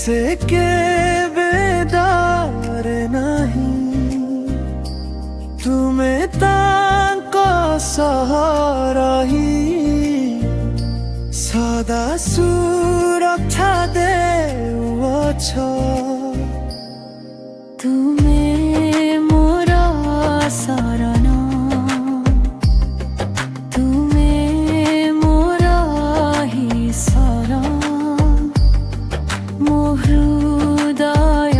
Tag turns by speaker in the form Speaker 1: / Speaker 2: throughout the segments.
Speaker 1: से के बेदार नहीं तुम्हें ताको सहारा ही सदा सुरक्षा देउछ
Speaker 2: तुमे मोर शरण तुमे मोर ही शरण मो हृदय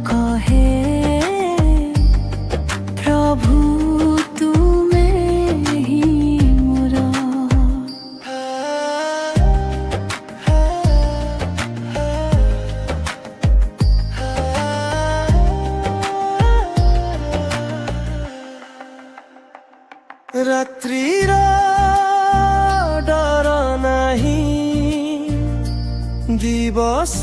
Speaker 2: कहे प्रभु तुमे ही मोर
Speaker 1: रात्रिर डर नहीं दिवस